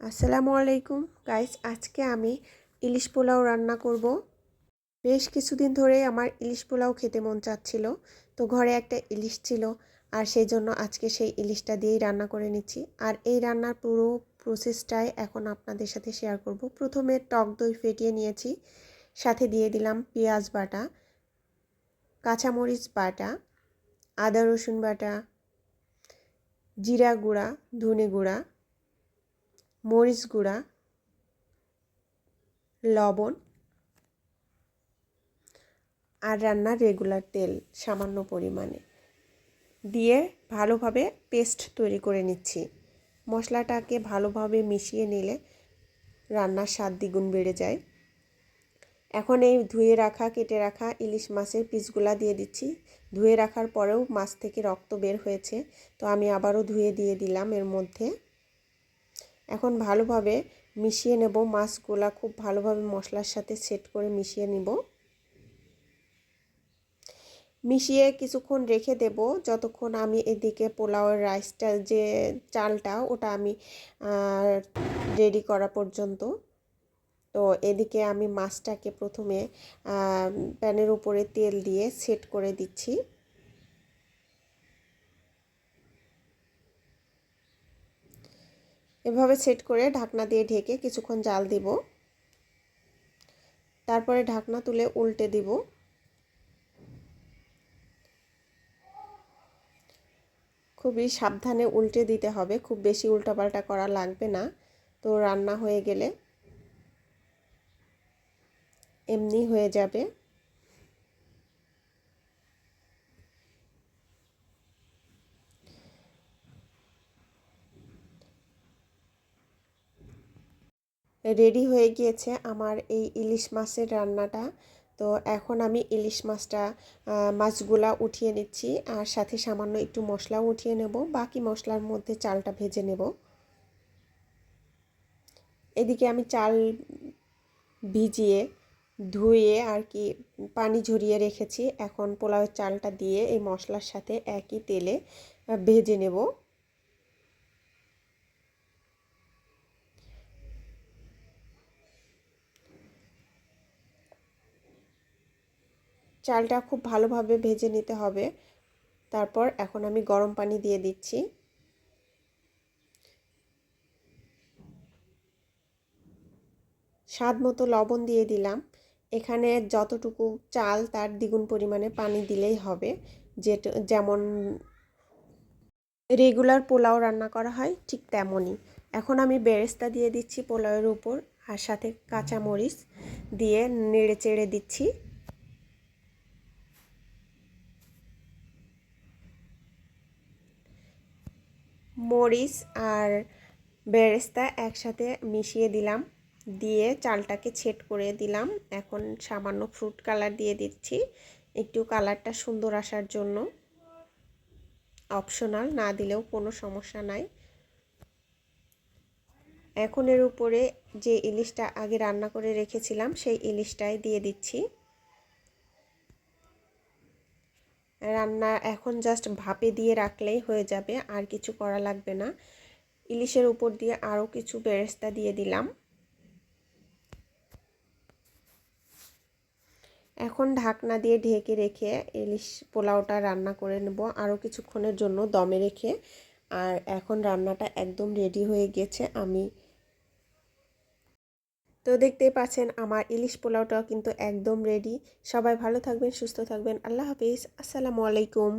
আসসালামু আলাইকুম গাইস, আজকে আমি ইলিশ পোলাও রান্না করব। বেশ কিছুদিন ধরেই আমার ইলিশ পোলাও খেতে মন চাচ্ছিল। তো ঘরে একটা ইলিশ ছিল, আর সেই জন্য আজকে সেই ইলিশটা দিয়েই রান্না করে নিচ্ছি। আর এই রান্নার পুরো প্রসেসটাই এখন আপনাদের সাথে শেয়ার করব। প্রথমে টক দই ফেটিয়ে নিয়েছি, সাথে দিয়ে দিলাম পেঁয়াজ বাটা, কাঁচামরিচ বাটা, আদা রসুন বাটা, জিরা গুঁড়া, ধনে গুঁড়া, মরিচ গুঁড়া, লবণ আর রান্নার রেগুলার তেল সামান্য পরিমাণে দিয়ে ভালোভাবে পেস্ট তৈরি করে নিচ্ছি। মশলাটাকে ভালোভাবে মিশিয়ে নিলে রান্নার স্বাদ দ্বিগুণ বেড়ে যায়। এখন এই ধুয়ে রাখা কেটে রাখা ইলিশ মাছের পিসগুলা দিয়ে দিচ্ছি। ধুয়ে রাখার পরেও মাছ থেকে রক্ত বের হয়েছে, তো আমি আবারও ধুয়ে দিয়ে দিলাম এর মধ্যে। এখন ভালোভাবে মিশিয়ে নেব, মাছগুলা খুব ভালোভাবে মশলার সাথে সেট করে মিশিয়ে নিব। মিশিয়ে কিছুক্ষণ রেখে দেব, যতক্ষণ আমি এদিকে পোলাওয়ের রাইসটা যে চালটা ওটা আমি রেডি করা পর্যন্ত। তো এদিকে আমি মাছটাকে প্রথমে প্যানের উপরে তেল দিয়ে সেট করে দিচ্ছি। এভাবে সেট করে ঢাকনা দিয়ে ঢেকে কিছুক্ষণ জাল দিব। তারপরে ঢাকনা তুলে উল্টে দিব। খুবই সাবধানে উল্টে দিতে হবে, খুব বেশি উল্টাপাল্টা করা লাগবে না। তো রান্না হয়ে গেলে এমনি হয়ে যাবে। রেডি হয়ে গিয়েছে আমার এই ইলিশ মাছের রান্নাটা। তো এখন আমি ইলিশ মাছগুলা উঠিয়ে নিচ্ছি, আর সাথে সামান্য একটু মশলাও উঠিয়ে নেব। বাকি মশলার মধ্যে চালটা ভেজে নেব। এদিকে আমি চাল ভিজিয়ে ধুয়ে আর কি পানি ঝরিয়ে রেখেছি। এখন পোলাওয়ের চালটা দিয়ে এই মশলার সাথে একই তেলে ভেজে নেব। চালটা খুব ভালোভাবে ভেজে নিতে হবে। তারপর এখন আমি গরম পানি দিয়ে দিচ্ছি। স্বাদ মতো লবণ দিয়ে দিলাম। এখানে যতটুকু চাল তার দ্বিগুণ পরিমাণে পানি দিলেই হবে, যেমন রেগুলার পোলাও রান্না করা হয় ঠিক তেমনই। এখন আমি বেরেস্তা দিয়ে দিচ্ছি পোলাওয়ের উপর, আর সাথে কাঁচামরিচ দিয়ে নেড়ে চেড়ে দিচ্ছি। মরিচ আর বেরেস্তা একসাথে মিশিয়ে দিলাম, দিয়ে চালটাকে ছেট করে দিলাম। এখন সামান্য ফ্রুট কালার দিয়ে দিচ্ছি, একটু কালারটা সুন্দর আসার জন্য। অপশনাল, না দিলেও কোনো সমস্যা নাই। এখন এর উপরে যে ইলিশটা আগে রান্না করে রেখেছিলাম সেই ইলিশটাই দিয়ে দিচ্ছি। রান্না এখন জাস্ট ভাপে দিয়ে রাখলেই হয়ে যাবে, আর কিছু করা লাগবে না। ইলিশের উপর দিয়ে আরও কিছু বেরেস্তা দিয়ে দিলাম। এখন ঢাকনা দিয়ে ঢেকে রেখে ইলিশ পোলাওটা রান্না করে নেব আরও কিছুক্ষণের জন্য দমে রেখে। আর এখন রান্নাটা একদম রেডি হয়ে গেছে। তো দেখতেই পাচ্ছেন আমার ইলিশ পোলাওটাও কিন্তু একদম রেডি। সবাই ভালো থাকবেন, সুস্থ থাকবেন। আল্লাহ হাফিজ, আসসালামু আলাইকুম।